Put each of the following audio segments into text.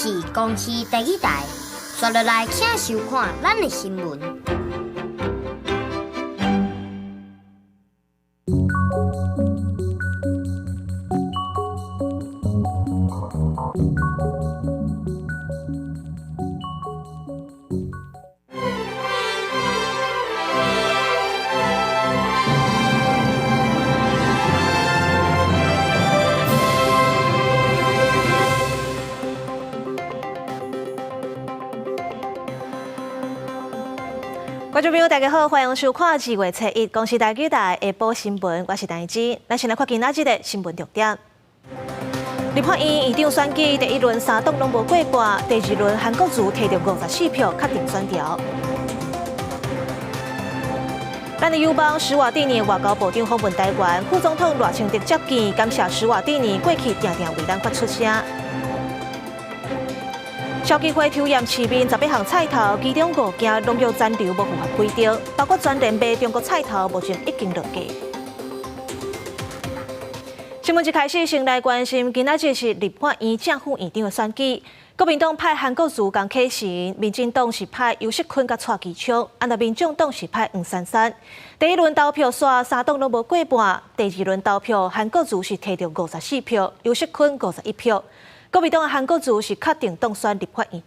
是公视第一台，刷落来请收看咱的新闻。观众朋友，大家好，欢迎收看2月7日公视台下晡新闻，我是陈怡芝。咱先来看今仔日的新闻重点。立法院院长选举第一轮3党拢无过半，第2轮韩国瑜摕到54票，确定选调。咱的友邦施瓦蒂尼外交部长访问台湾，副总统赖清德接见，感谢施瓦蒂尼过去常常为咱发出声。消基会抽验市面11项菜头，其中5件农药残留无符合规定，包括全联卖中国菜头，目前已经落架。新闻一开始，先来关心今仔日是立法院正副院长的选举。国民党派韩国瑜刚起行，民进党是派尤锡坤甲蔡其昌，民众党是派黄珊珊。第一轮投票刷3党拢无过半，第2轮投票韩国瑜是摕到54票，尤锡坤51票。国民党的韩国瑜是确定当选立法院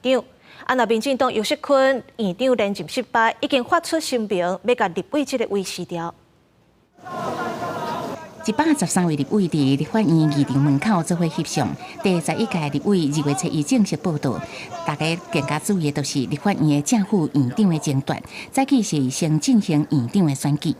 长，民进党尤锡坤院长连任失败，已经发出声明，要甲立委这个位辞掉。113位立委伫立法院议场门口做伙翕相。第11届立委2月7日正式报道，大家更加注意的都是立法院的正副院长的争夺，早起是先进行院长的选举。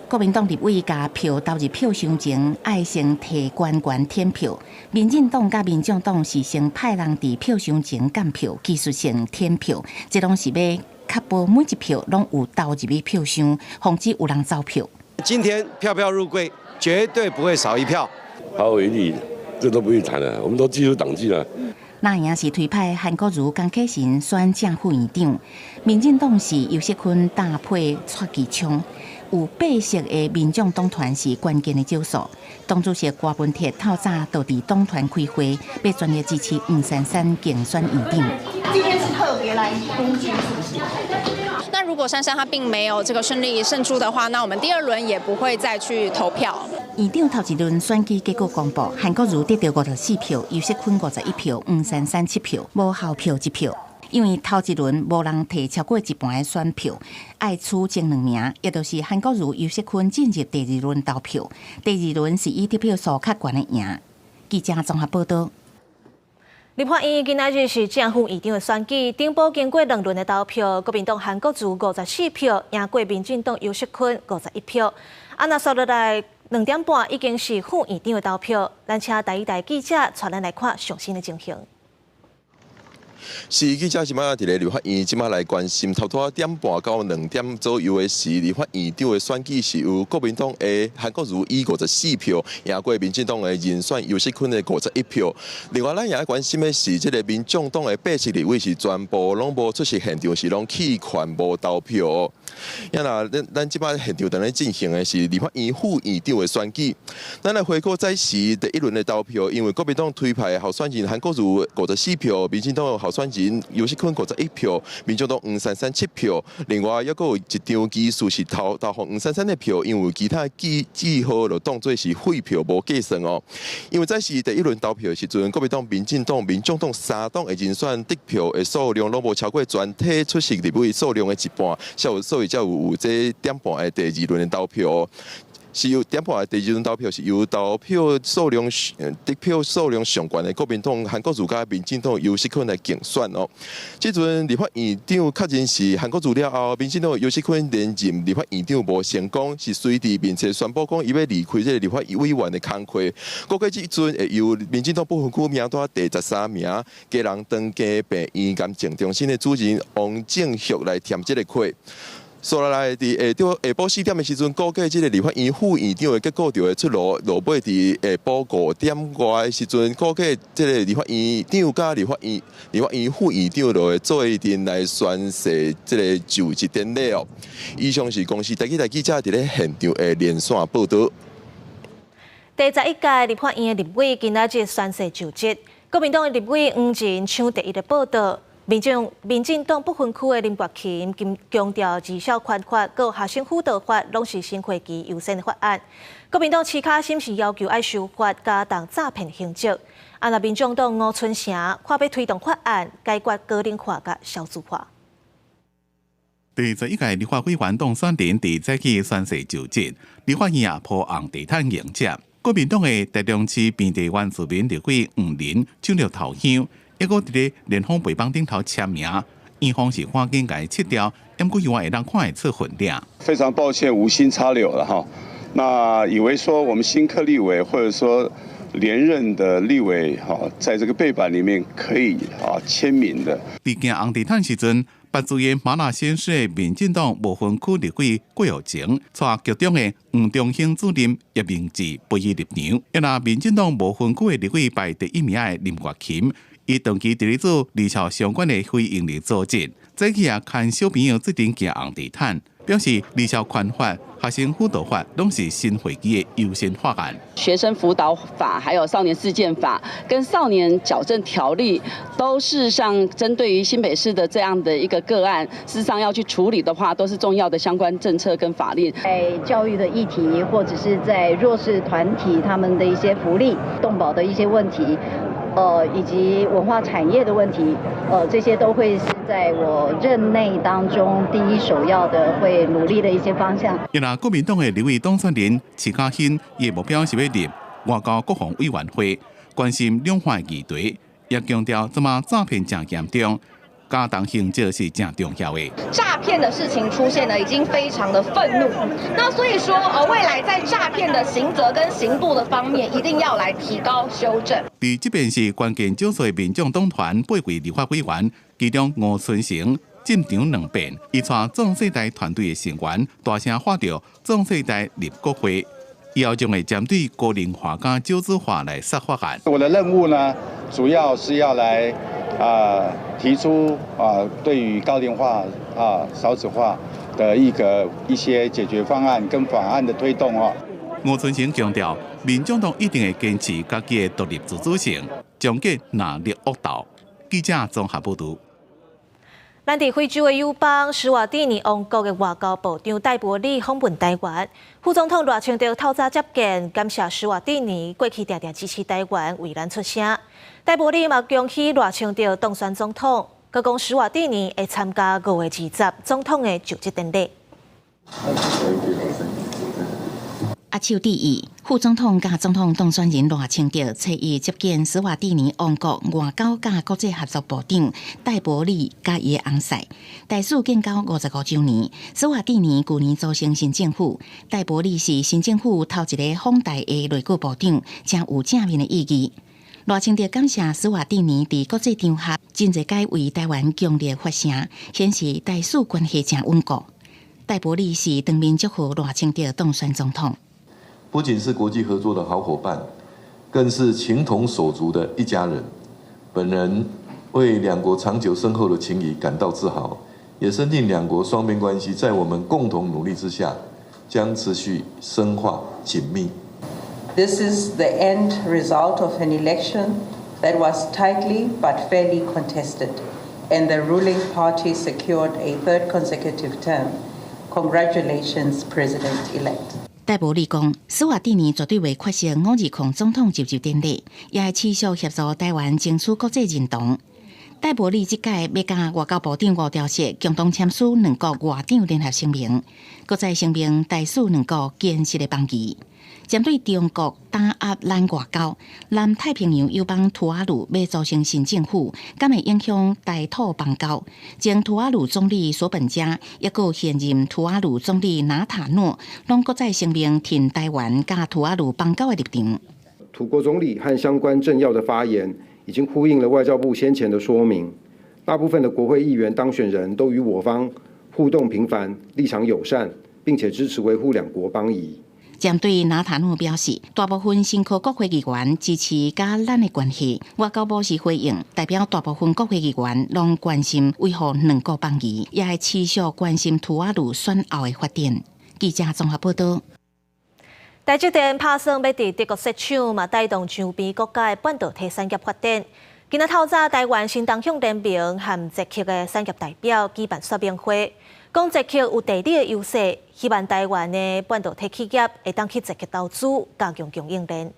国民党立委甲票投入票箱前，爱先摕官员填票；民进党甲民众党是先派人伫票箱前监票，技术性填票，这拢是要确保每一票拢有投入去票箱，防止有人走票。今天票票入柜，绝对不会少一票。毫无疑虑，这都不用谈了，我们都技术党纪了。那样是推派韩国瑜、江启臣选正副院长，民进党是尤锡坤搭配蔡其昌。有8席的民众党团是关键的少数，党主席郭文铁透早就伫党团开会，要全力支持黄珊珊竞选院长。今天是特别来攻击，是不是？那如果珊珊她并没有这个顺利胜出的话，那我们第2轮也不会再去投票。院长头1轮选举结果公布，韩国瑜得到54票，尤锡坤51票，黄珊珊7票，无效票1票。因为头1轮无人摕超过一半的选票，爱取前2名，也就是韩国瑜、尤锡坤进入第2轮投票。第2轮是以得票数较悬的赢。记者综合报道。立法院今仔日是正副院长的选举，顶部经过2轮的投票，国民党韩国瑜54票，赢过民进党尤锡坤51票。那刷落来2点半已经是副院长的投票，咱请第一台记者带咱来看上新的情形。是记者即摆伫咧立法院，即摆来关心，差不多1点半到2点左右的是立法院长的选举，是由国民党的韩国瑜以54票赢过民进党的人选尤锡坤的51票。另外，咱也关心的是，即个民众党的8席立委是全部拢无出席现场，是拢弃权无投票。因啦，咱即摆现场正咧进行的是立法院副院长的选举。咱来回顾在是第1轮的投票，因为国民党推派候选人韩国瑜54票，民进党候选人尤锡坤51票，民众党黄珊珊7票。另外，还有一张技术是投黄珊珊的票，因为其他记号就当作是废票无计算哦。因为在是第1轮投票的时阵，国民党、民进党、民众党3党的人选得票的数量拢无超过全体出席立委数量的一半，所以才有这点半的第2轮的投票。是由点半的第2轮投票是由投票数量得票数量上悬的国民党韩国瑜加民进党尤锡坤来竞选哦。这阵立法院长确认是韩国瑜了后，民进党尤锡坤连任立法院长无成功，是随地面前宣布讲伊要离开这个立法委员的工作。估计这阵会由民进党不分区名单第13名家人当家病院感情中心的主任王正旭来填这个缺。所以来伫下晡4点的时阵，估计这个立法院副院长的结果就会出炉。落尾伫下晡5点外的时阵，估计这个立法院长加立法院副院长就会做一阵来宣誓这个就职典礼哦。以上是公视台记者伫咧现场的连线报道。第11届立法院的立委今仔日宣誓就职。国民党的立委黄仁抢第一的报道，民进党不分区的林国勤强调绩效宽法、和学生辅导法拢是新会期优先的法案。国民党市卡心是要求爱修法，加重诈骗刑责。那民众党吴春成看要推动法案，解决个人化甲少数化。第11届立法委员当选人伫早起宣誓就职，立法院也铺红地毯迎接。国民党的台中市边地原住民立委黄仁抢着头香，抑搁伫咧联防背板顶头签名，院方是赶紧甲伊撤掉，不过希望会当看会出分量。非常抱歉，无心插柳了哈。那以为说我们新科立委或者说连任的立委哈，在这个背板里面可以签名的。伫行红地毯时阵，北主演马拉县市的民进党无分区立委郭玉晴，带局中的黄中兴主任叶明志陪伊入场。亦那民进党无分区的立委排第一名的林国勤，伊长期伫咧做离校相关的非营利组织，早起也看小朋友制定行红地毯。表示离校宽法、学生辅导法拢是新会期的优先法案。学生辅导法、还有少年事件法跟少年矫正条例，都事实上针对于新北市的这样的一个个案，事实上要去处理的话，都是重要的相关政策跟法令。在教育的议题，或者是在弱势团体他们的一些福利、动保的一些问题。以及文化产业的问题，这些都会是在我任内当中第一首要的会努力的一些方向。亦那国民党的立委当选人徐嘉欣，伊目标是要入外交国防委员会，关心两岸议题，也强调怎么诈骗真严重。加重刑责是正重要的。诈骗的事情出现了，已经非常的愤怒。那所以说，未来在诈骗的刑责跟刑度的方面，一定要来提高修正。伫这边是关键少数的民众党团8位立法委员，其中吴春成进场2遍，伊带壮世代团队的成员大声喊着“壮世代入国会”，以后将会针对个人化加少子化来设法案。我的任务呢，主要是要来提出对于高龄化少子化的一些解决方案跟法案的推动吴春成强调，民众党一定会坚持家己的独立自主性，终结拿力恶斗。记者综合报道。咱伫非洲的友邦施瓦蒂尼王国的外交部长戴博里访问台湾，副总统赖清德透早接见，感谢施瓦蒂尼过去常常支持台湾，为咱出声。戴博里嘛恭喜赖清德当选总统，佮讲施瓦蒂尼会参加5月20总统的就职典礼。阿秋第一，副总统甲总统当选人赖清德初一接见施瓦蒂尼王国外交甲国际合作部长戴博里甲伊的翁婿。大使建交55周年，施瓦蒂尼去年组成新政府，戴博里是新政府头一个访台的内阁部长，真有正面的意义。赖清德感谢施瓦蒂尼伫国际场合真侪届为台湾强烈发声，显示大使关系真稳固。戴博里是当面祝福赖清德当选总统。不仅是国际合作的好伙伴，更是情同手足的一家人。本人为两国长久深厚的情谊感到自豪，也深信两国双边关系在我们共同努力之下，将持续深化紧密。This is the end result of an election that was tightly but fairly contested, and the ruling party secured a third consecutive term. Congratulations, President-elect. 戴博里讲，施瓦蒂尼绝对会缺席520总统就职典礼，也会持续协助台湾争取国际认同。戴博里这届要甲外交部长吴钊燮共同签署两国外长联合声明，搁再声明大使两国坚实的邦谊。针对中国打压咱外交，南太平洋友邦图瓦卢要组成新政府，敢会影响台土邦交？前图瓦卢总理索本加，也有现任图瓦卢总理纳塔诺，拢搁再声明挺台湾甲图瓦卢邦交的立场。土国总理和相关政要的发言，已经呼应了外交部先前的说明。大部分的国会议员当选人都与我方互动频繁，立场友善，并且支持维护两国邦谊。针对纳塔诺表示，大部分新科国会议员支持甲咱的关系，外交部是回应，代表大部分国会议员拢关心维护两国邦谊，也会持续关心图瓦卢选后的发展。记者综合报道。台积电打算要伫德国设厂，嘛带动周边国家的半导体产业发展。今仔透早，台湾新东向联盟和捷克的产业代表举办说明会，讲捷克有地理的优势，希望台湾的半导体企业会当去捷克投资，加强供应链。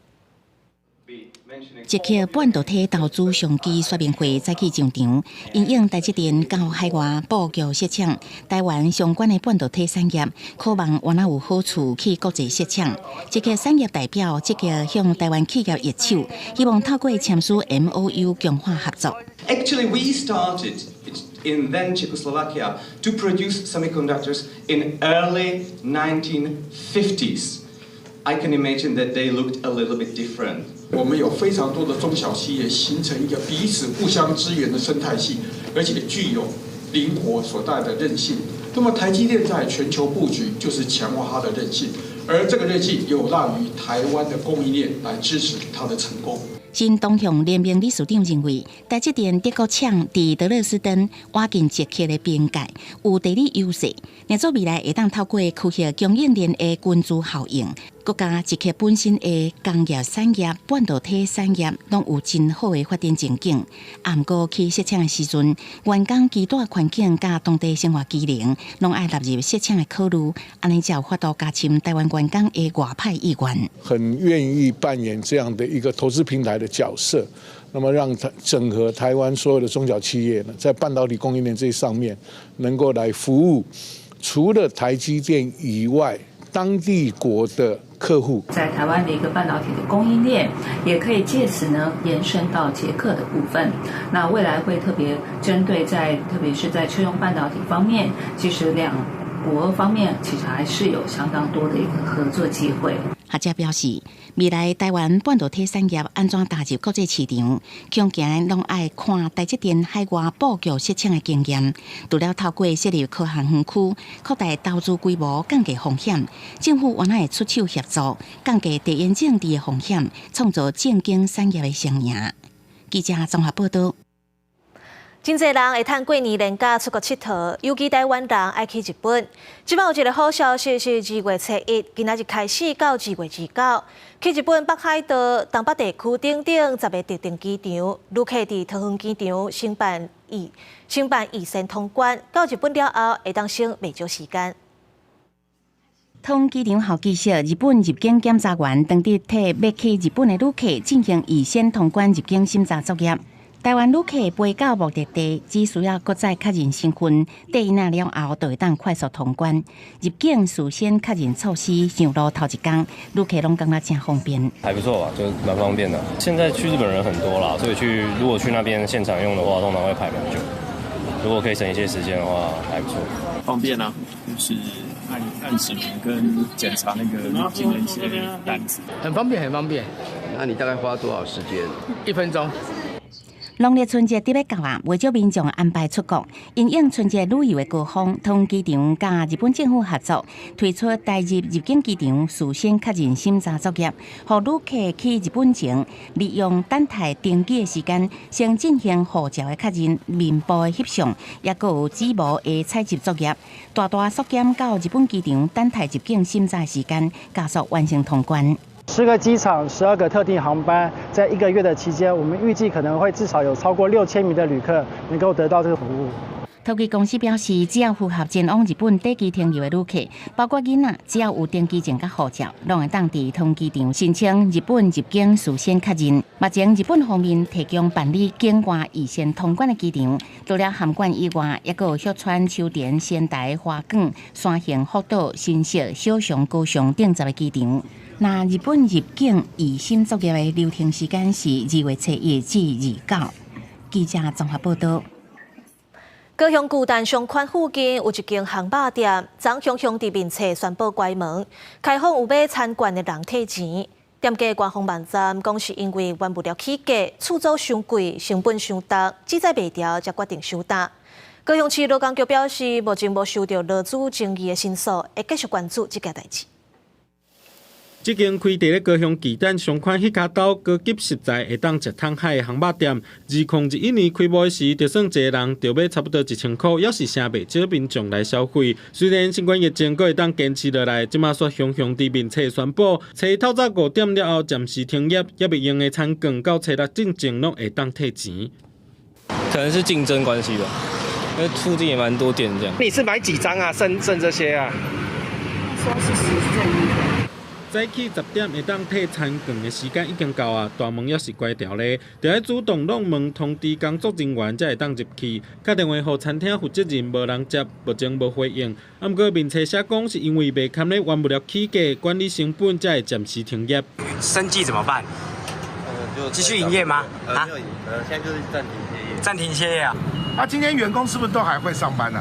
捷克半导体投资商机说明会早起上场，因应台积电到海外布局设厂，台湾相关的半导体产业渴望原来有好处去国际设厂。捷克产业代表积极向台湾企业热手，希望透过签署 MOU 强化合作。Actually, we started in then Czechoslovakia to produce semiconductors in early 1950s. I can imagine that they looked a little bit different. 我们有非常多的中小企业形成一个彼此互相支援的生态系，而且具有灵活所带来的韧性。那么台积电在全球布局就是强化它的韧性，而这个韧性有赖于台湾的供应链来支持它的成功。新东向联盟理事长认为，台积电德国厂伫德勒斯登挖进捷克的边界，有地理优势，让做未来会当透过区域供应链的均资效应，国家捷克本身的工业产业、半导体产业拢有真好的发展前景。不过去设厂的时阵，员工居住环境甲当地生活机能，拢爱纳入设厂的考虑，安尼才有法度加深台湾员工的外派意愿。很愿意扮演这样的一个投资平台的角色，那么让整合台湾所有的中小企业呢，在半导体供应链这上面能够来服务，除了台积电以外，当地国的客户。在台湾的一个半导体的供应链，也可以借此呢延伸到捷克的部分。那未来会特别针对特别是在车用半导体方面，其实两国方面其实还是有相当多的一个合作机会。学者表示，未来台湾半导体产业安怎踏入国际市场，恐惊拢爱看台积电海外布局设厂的经验。除了透过设立科学园区，扩大投资规模，降低风险，政府原来会出手协助，降低地缘政治的风险，创造正经产业的双赢。记者综合报道。真侪人会趁过年连假出国佚佗，尤其台湾人爱去日本。即摆有一个好消息是，2月1日今仔日开始到2月29，去日本北海道东北地区等10个特定机场，旅客伫桃园机场申办预先通关，到日本了后会当省袂少时间。桃园机场候机室，日本入境检查员当日替要去日本的旅客进行预先通关入境审查作业。台湾旅客飞到目的地，只需要搁再确认身份，抵那了后就会当快速通关。入境事先确认措施上路头一天，旅客拢感觉真方便。还不错吧，就蛮方便的。现在去日本人很多啦，所以如果去那边现场用的话，通常会排蛮久。如果可以省一些时间的话，还不错。方便啊，就是按指纹跟检查那个入境的一些单子，很方便，很方便。那你大概花多少时间？1分钟。农历春节伫要到啊，为少民众安排出国，因应春节旅游的高峰，桃园机场甲日本政府合作，推出台日入境机场事先确认审查作业，让旅客去日本前，利用等待登机的时间，先进行护照的确认、面部的翕相，也佫有指模的采集作业，大大缩减到日本机场等待入境审查时间，加速完成通关。10个机场，12个特定航班，在1个月的期间，我们预计可能会至少有超过6000名的旅客能够得到这个服务。桃机公司表示，只要符合前往日本短期停留的旅客，包括囡仔，只要有登机证甲护照，拢会当伫桃园机场申请日本入境事先确认。目前日本方面提供办理境外预先通关的机场，除了函馆以外，也有旭川、秋田、仙台、花港、山形、福岛、新社、小熊、高雄等10个机场。那日本入境预审作业的流程时间是2月7日至29。记者综合报道。高雄巨蛋商圈附近有一间汉堡店，昨雄兄弟面册宣布关门，开放有买参观的人退钱。店家官方网站讲是因为原物料起价、厝租伤贵、成本伤重，记载袂调才决定收单。高雄市劳工局表示，目前无收到劳资争议的申诉，会继续关注这件代志。即间开伫咧高雄巨蛋上款迄家岛高级实在会当食汤海的烘肉店，2011年开幕时，就算一个人就要差不多1000块，也是成袂少民众来消费。虽然新冠疫情阁会当坚持落来，即马煞雄雄伫面册宣布，册透早5点了后暂时停业，也未用的餐券到册6点前拢会当退钱。可能是竞争关系吧，因为附近也蛮多店这样。你是买几张啊？剩这些啊？说是10赠1。早起10点会当退餐券的时间已经到啊，大门也是关掉咧，就要主动弄门通知工作人员才会当入去。打电话予餐厅负责人，无人接，目前无回应。不过面册写讲是因为未堪咧完不了起价，管理成本才会暂时停业。生计怎么办？就继续营业吗？啊？现在就是暂停歇业。暂停歇业啊？那今天员工是不是都还会上班呢？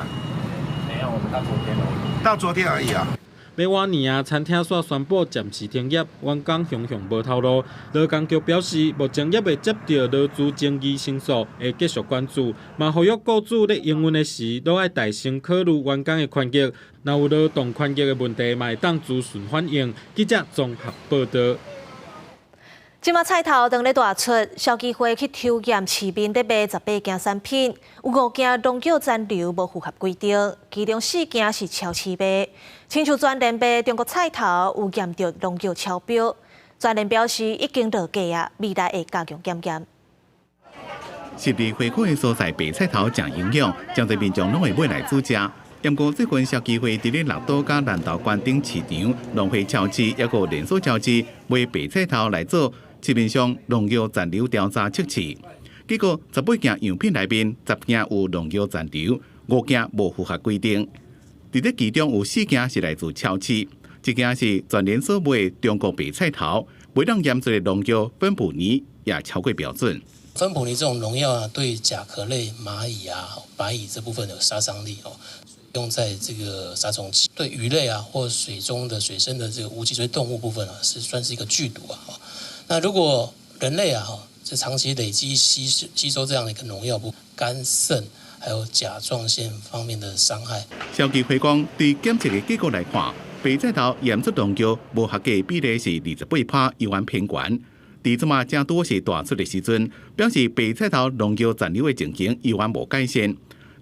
没有，我们到昨天而已。到昨天而已啊。要晚年啊，餐厅煞宣布暂时停业，员工雄雄无透露。劳工局表示，目前也未接到劳资争议申诉，会继续关注。嘛，呼吁雇主咧营运的时，都爱大声考虑员工的权益。若有劳动权益的问题，嘛会当咨询反映。记者综合报道。即马菜头当咧大出，消基会去抽验市面咧卖18件产品，有5件农药残留无符合规定，其中4件是超市卖。亲像全联卖中国菜头有验到农药超标，全联表示已经落价啊，未来会加强检验。实地回购的所在白菜头正营养，将在民众拢会买来煮食。不过，最近消基会伫咧六都甲南投关顶市场、农会超市，也有连锁超市卖白菜头来做市面上农药残留调查测试。结果18件样品内面，10件有农药残留，5件无符合规定。伫咧其中有4件是来自超市，1件是全联所卖的中国白菜头，每当验出的农药分布泥也超过标准。分捕泥这种农药啊，对甲壳类、蚂蚁啊、白蚁这部分有杀伤力哦。用在这个杀虫剂，对鱼类啊或水中的水生的这个无脊椎动物部分啊，是算是一个剧毒啊。那如果人类啊，是长期累积吸收这样的一个农药，肝肾还有甲状腺方面的伤害。消基会讲，对检测的结果来看，白菜头验出农药无合格比例是28%，有关偏悬。伫即马正多是大出的时阵，表示白菜头农药残留的情形有关无改善。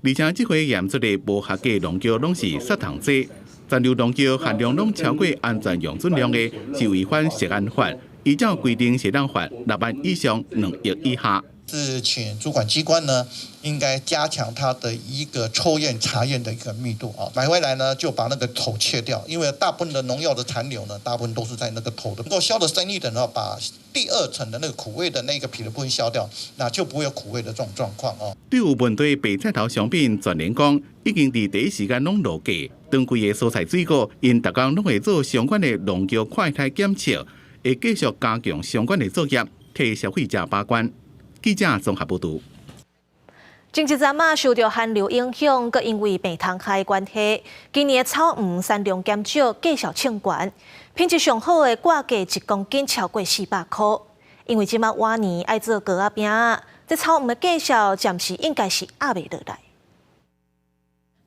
而且这回验出的无合格农药拢是砂糖剂，残留农药含量拢超过安全用准量的，是违反食安法。依照规定，适当罚6万以上2亿以下。是请主管机关呢，应该加强它的一个抽验查验的一个密度啊。买回来呢，就把那个头切掉，因为大部分的农药的残留呢，大部分都是在那个头的。能够削得深一点的话，把第2层的那个苦味的那个皮的部分削掉，那就不会有苦味的这种状况哦。对有问题白菜头商品，全联讲已经伫第一时间拢落价，当规个蔬菜水果，因逐工拢会做相关的农药快筛检测，会继续加强相关的作业，替消费者把关。记者综合报道。前一阵受到寒流影响，佮因为病虫害关系，今年的草黄产量减少，价小称悬，品质上好的挂价1公斤超过400块。因为即马晚年爱做糕仔饼，这草黄的价小暂时应该是压袂落来。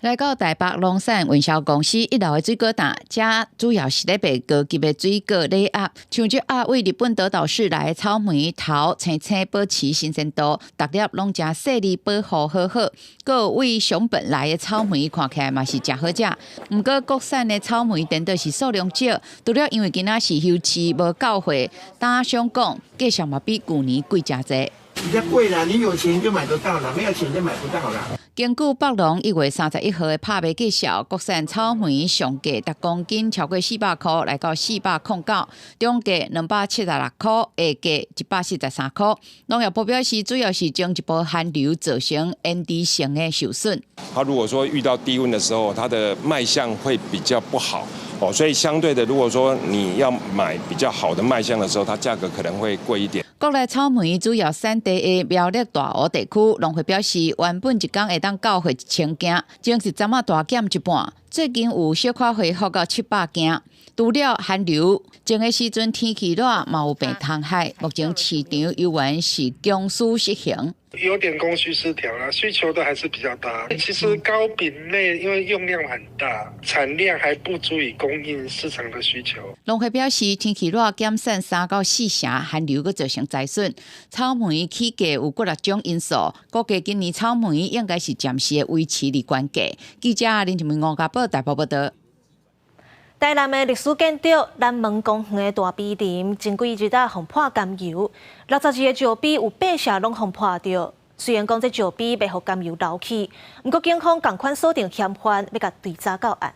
来到台北农产运销公司1楼的水果摊，这主要是咧卖高级的水果礼盒，像这为日本德岛市来的草莓、桃、青青保持新鲜度，逐粒拢真细腻，保护好好。个为熊本来的草莓看起来嘛是真好食，不过国产的草莓等都是数量少，除了因为今仔是休市无到货，大想讲价上嘛比去年贵真济。比较贵啦，你有钱就买得到了，没有钱就买不到了。根据北农1月31号的拍卖介绍，国产草莓上价10公斤超过400块，来到409，中价276块，下价143块。农业部表示，主要是将一波寒流造成烟蒂型的受损。它如果说遇到低温的时候，它的卖相会比较不好哦，所以相对的，如果说你要买比较好的卖相的时候，它价格可能会贵一点。国内草莓主要产地的苗栗大湖地区，农会表示，原本一天会当交货1000件，前一阵大减一半，最近有小可回复到700件。除了寒流，前个时阵天气热，嘛有病虫害。目前市场游园是供需失衡。有点供需失调了，需求的还是比较大。其实糕饼类因为用量很大，产量还不足以供应市场的需求。农会表示，天气热减产3到4成，寒流佫造成灾损。草莓起价有6种因素，估计今年草莓应该是暂时维持伫关价。记者林志明、吴家宝台北报道。台南的历史建筑南门公园的大毗林，前几日互破甘油，62个石碑有8社拢互破着。虽然讲这石碑袂互甘油留去，不过警方同款锁定嫌犯，要甲追查到案。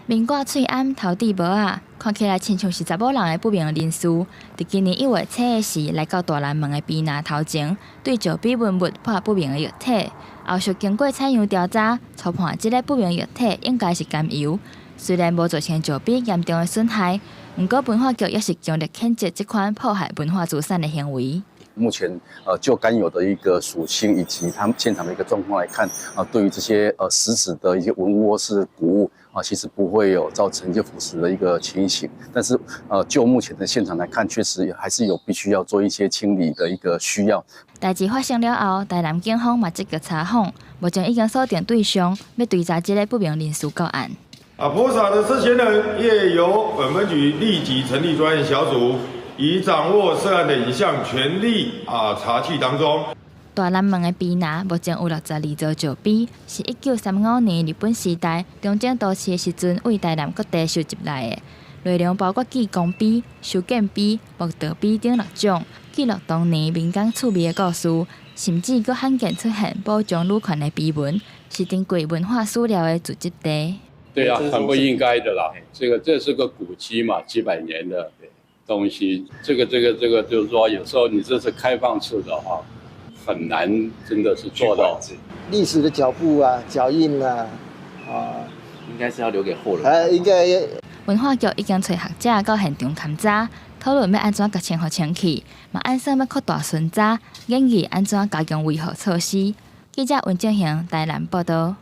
面挂翠暗，头戴帽啊，看起来亲像是查某人的不明人士。伫今年1月7日时，来到大南门的庇拿头前，对石碑文物破不明的液体。后续经过采样调查，初判这个不明液体应该是甘油。虽然无造成石碑严重的损害，不过文化局也是强烈谴责这款破坏文化资产的行为。目前就甘油的一个属性以及他们现场的一个状况来看，对于这些实质的一些文物或是古物其实不会有造成一些腐蚀的一个情形。但是就目前的现场来看，确实还是有必须要做一些清理的一个需要。代志发生了后，台南警方嘛积极查访，目前已经锁定对象，要追查这个不明人士到案。泼洒的涉嫌人也由本分局立即成立专案小组。已掌握涉案的影像，全力查缉当中。大南门的庇拿目前有62座石碑，是1935年日本时代中正都市的时阵为台南各地收集来的，内容包括纪功碑、修建碑、木道碑等6种，记录当年民间趣味的故事，甚至佫罕见出现保障女权的碑文，是珍贵文化史料的聚集地。对啊，很不应该的啦，这是个古迹嘛，几百年的东西，这个就是说，有时候你这是开放式的话，很难真的是做到。历史的脚步啊、脚印啊，应该是要留给后人。应该。文化局已经找学者到现场勘查，讨论要安怎甲清好清气，嘛按算要扩大巡查，建议安怎加强维护措施。记者温正雄台南报道。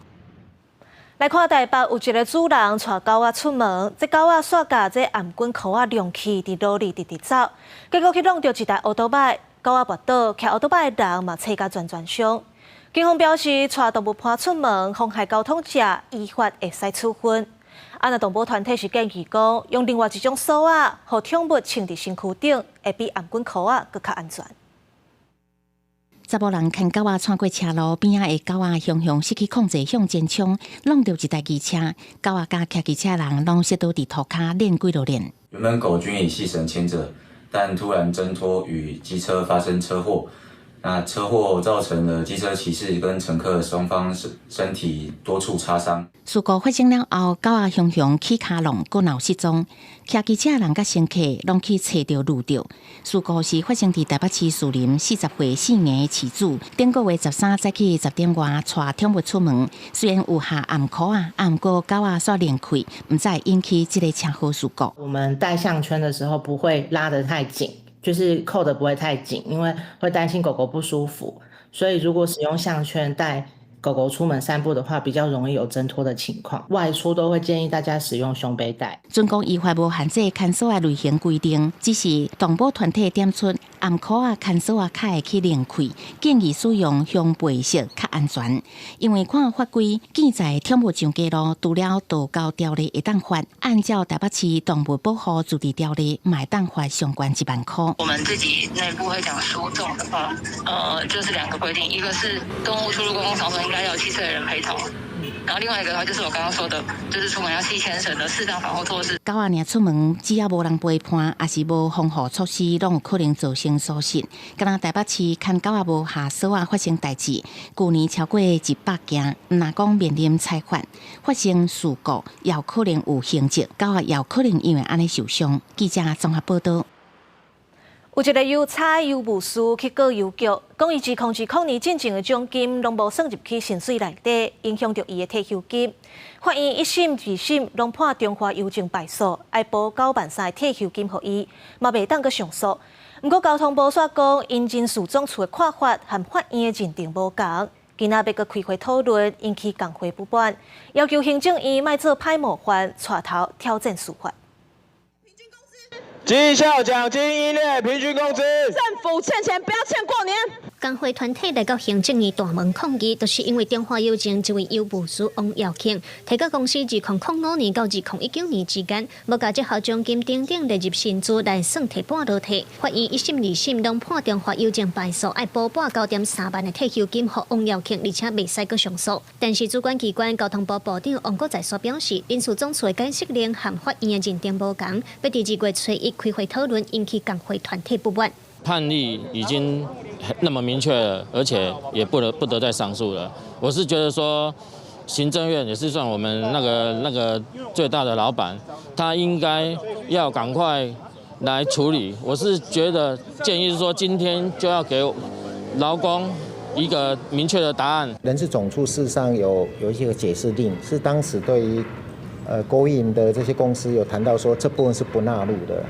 来看台北有一个主人带狗仔出门，这狗仔煞甲这颔棍箍仔亮起，伫路里直走，结果去弄到一台奥多拜，狗仔摔倒，骑奥多拜的人嘛切甲全伤。警方表示，带动物伴出门妨害交通者，依法会使处分。那动保团体是建议讲，用另外一种锁仔，互宠物穿伫身躯顶，会比颔棍箍仔更较安全。查某人牵狗仔穿过车路边仔的狗仔，雄失去控制向前冲，弄到一台机车。狗仔甲骑机车人拢摔倒伫涂骹，连几落连。原本狗均以细绳牵着，但突然挣脱，与机车发生车祸。那车祸造成了机车骑士跟乘客双方身体多处擦伤。事故发生了后，狗仔雄起骹弄，搁闹失踪。骑机车人甲乘客拢去找着路着。事故是发生伫台北市树林40岁4年的饲主，顶个月13早起10点外带宠物出门，虽然有下颔箍啊，不过狗仔煞连开，唔再引起这个车祸事故。我们戴项圈的时候不会拉得太紧。就是扣的不会太紧，因为会担心狗狗不舒服，所以如果使用项圈带狗狗出门散步的话，比较容易有挣脱的情况。外出都会建议大家使用胸背带。准公依法无限制看守的类型规定，只是动保团体点出颔箍啊看守啊较会去连开，建议使用胸背式较安全。因为看法规记载，宠物上街路除了道交条例会当罚，按照台北市动物保护自治条例，会当罚相关1万块。我们自己内部会讲说这种的话，就是2个规定，一个是动物出入公共场所应该要有7岁的人陪同。然后另外一个的话，就是我刚刚说的，就是出门要系牵绳的适当防护措施。狗仔出门，只要无人陪伴，也是无防护措施，拢有可能造成疏失。敢若台北市看狗仔无下锁啊发生代志，去年超过100件，若讲面临裁罚，发生事故，也有可能有刑责，狗仔也有可能因为安尼受伤。记者综合报道。有一个邮差邮务士去告邮局，讲伊自控年进前的奖金拢无算入去薪水内底，影响到伊的退休金。法院1审、2审拢判中华邮政败诉，要补93000的退休金给伊，嘛袂当阁上诉。不过交通部说讲，因真事总处的看法和法院的认定无同，今仔要阁开会讨论，引起工会不满，要求行政院莫做歹模范，带头挑战司法。绩效奖金1列平均工资，政府欠钱不要欠过年。工会团体来到行政院大门抗议，就是因为中华邮政一位邮务师王耀庆，提到公司2005年到2019年之间，无甲绩效奖金等等列入薪资来算提半落退。法院1审2审拢判中华邮政败诉，要补8到9.3万的退休金给王耀庆，而且袂使阁上诉。但是主管机关交通部部长王国才所表示，民事总处的解释令和法院的认定无同，要伫2月初1开会讨论，引起工会团体不满。判例已经那么明确了，而且也不得再上诉了。我是觉得说，行政院也是算我们那个最大的老板，他应该要赶快来处理。我是觉得建议是说，今天就要给劳工一个明确的答案。人事总处事实上有一些个解释令，是当时对于勾引的这些公司有谈到说，这部分是不纳入的。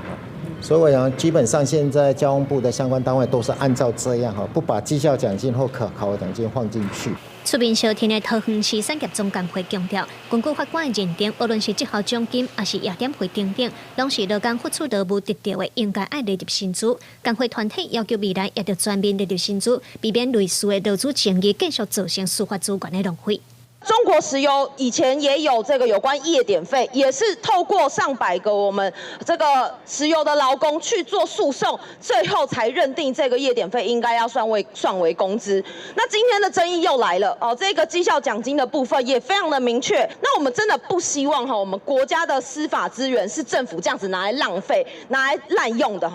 所以我想，基本上现在交通部的相关单位都是按照这样不把绩效奖金或可考核奖金放进去。出面小天的桃园市产业总工会强调，根据法官的认定，无论是绩效奖金还是夜点费等等，拢是劳工付出劳务得到的，应该爱列入薪资。工会团体要求未来也要全面列入薪资，避免类似的劳资争议继续造成司法资源的浪费。中国石油以前也有这个有关夜点费，也是透过上百个我们这个石油的劳工去做诉讼，最后才认定这个夜点费应该要算为工资。那今天的争议又来了这个绩效奖金的部分也非常的明确。那我们真的不希望我们国家的司法资源是政府这样子拿来浪费、拿来滥用的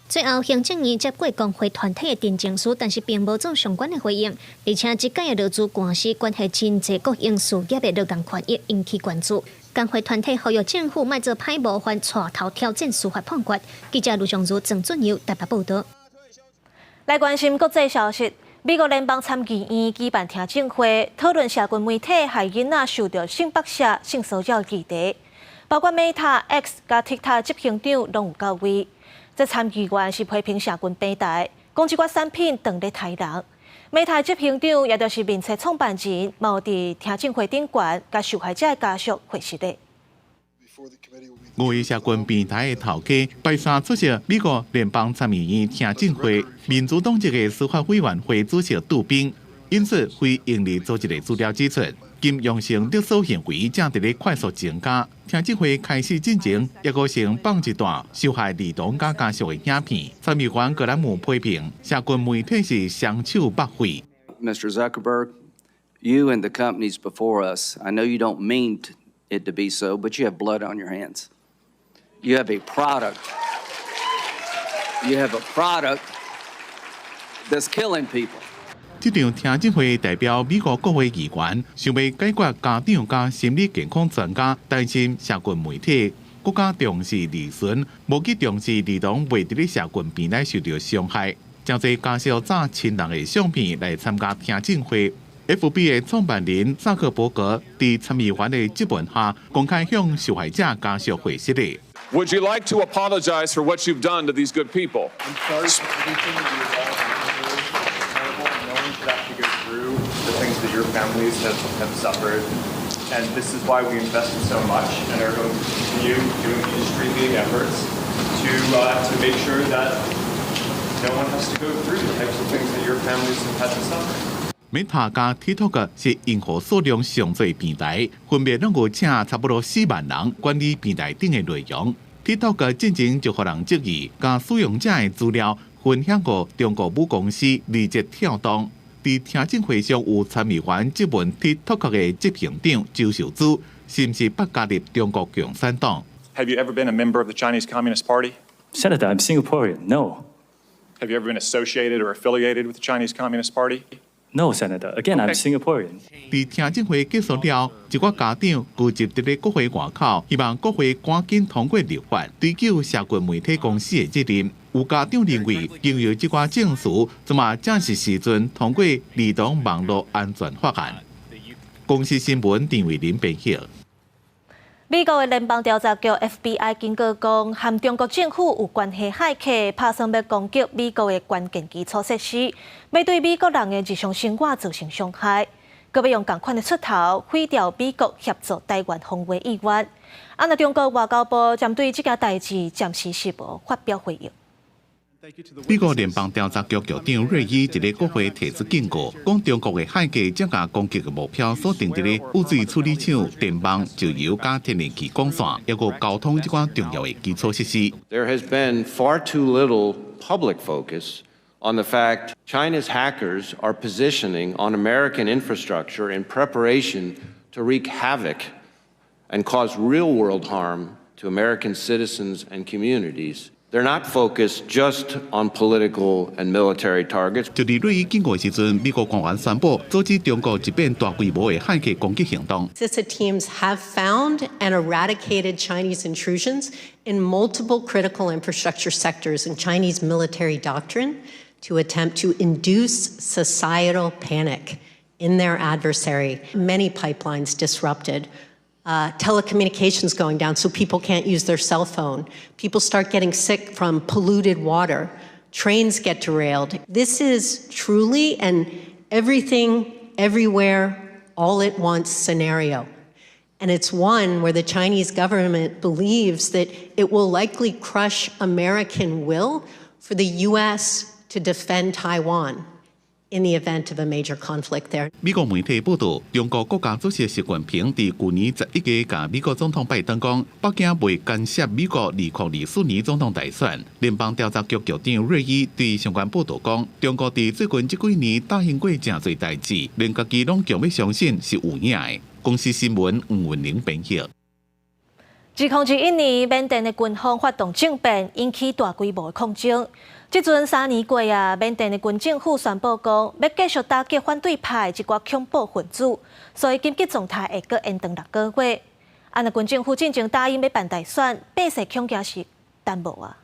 最后，行政院接过工会团体的陈情书，但是并无做相关的回应，而且这届的劳资官司关系真侪国营事业的劳工权益引起关注。工会团体呼吁政府莫做歹模范，带头挑战司法判决。记者卢尚如、郑俊佑台北报道。来关心国际消息，美国联邦参议院举办听证会，讨论社群媒体害囡仔受到性剥削、性骚扰议题，包括 Meta、X 甲 TikTok 执行长拢有到位。这参议员是批评社群平台，讲这款产品当咧害人。Meta 执行长也就是面册创办人，冇伫听证会顶悬，甲受害者的家属会实的。5位社群平台的头家拜三出席美国联邦参议院听证会，民主党籍的司法委员会主席杜宾因此非营利组织的资料指出，金融性勒索行为正伫咧快速增加。听证会开始进前，也个先放一段受害儿童甲家属的影片。参议员格兰姆批评社群媒体是双手百会。Mr. Zuckerberg, you and the companies before us, I know you don't mean it to be so, but you have blood on your hands. You have a product. You have a product that's killing people. 这场听证会代表美国国会议员，想要解决家长加心理健康专家担心社群媒体国家重视儿孙，无去重视儿童未伫咧社群平台受到伤害。真侪家属早亲人的相片来参加听证会。FB 的创办人扎克伯格伫参议员的质问下，公开向受害者家属回信的。Would you like to apologize for what you've done to these good people? I'm sorry for everything that you've done. No one should have to go through the things that your families have suffered. And this is why we invested so much and are going to continue doing industry-leading efforts to make sure that no one has to go through the types of things that your families have had to suffer. Meta 加 TikTok 是用户数量上最平台，分别拢有请差不多4万人管理平台顶的内容。TikTok 进前就互人质疑，将使用者的资料分享给中国母公司字节跳动。伫听证会上有参议员质问 TikTok 的执行长周受资是毋是不加入中国共产党。Have you ever been a member of the Chinese Communist Party? Senator, I'm Singaporean. No. Have you ever been associated or affiliated with the Chinese Communist Party? No, Senator. Again, I'm Singaporean. 伫听证会结束了，一寡家长聚集伫咧国会外口，希望国会赶紧通过立法，追究社群媒体公司的责任。有家长认为，经由这寡证词，怎么正是时阵通过儿童网络安全法案。公司新闻陈伟林编写。美国的联邦调查局 FBI 警告讲，和中国政府有关系骇客打算要攻击美国的关键基础设施，要对美国人的日常生活造成伤害，佮要用同款的出头毁掉美国协助台湾防卫意愿。那中国外交部针对这件代志暂时是无发表回应。 美国联邦调查局局长瑞伊一个国会提出警告，讲中国的骇客将甲攻击的目标锁定伫咧污水处理厂、电网、石油、甲天然气管线，抑个交通这款重要的基础设施。There has been far too little public focus on the fact China's hackers are positioning on American infrastructure in preparation to wreak havoc and cause real-world harm to American citizens and communities. They're not focused just on political and military targets. 就伫瑞伊警告时阵，美国官员宣布阻止中国一遍大规模的骇客攻击行动。CISA teams have found and eradicated Chinese intrusions in multiple critical infrastructure sectors in Chinese military doctrine to attempt to induce societal panic in their adversary. Many pipelines disrupted. Telecommunications going down so people can't use their cell phone. People start getting sick from polluted water. Trains get derailed. This is truly an everything, everywhere, all at once scenario. And it's one where the Chinese government believes that it will likely crush American will for the U.S. to defend Taiwan in the event of a major conflict there. 美国媒体报道，中国国家主席习近平伫去年11月甲美国总统拜登讲，北京未干涉美国2024年总统大选。联邦调查局局长瑞伊对相关报道讲，中国伫最近这几年答应过真侪代志，连家己拢强要相信是有影的。公司新闻黄文玲编译。自2021年，缅甸的军方发动政变，引起大规模的抗争。即阵3年过啊，缅甸的军政府宣布讲，要继续打击反对派一寡恐怖分子，所以紧急状态会阁延长6个月。那军政府进前答应要办大选，百姓恐惊是淡薄啊。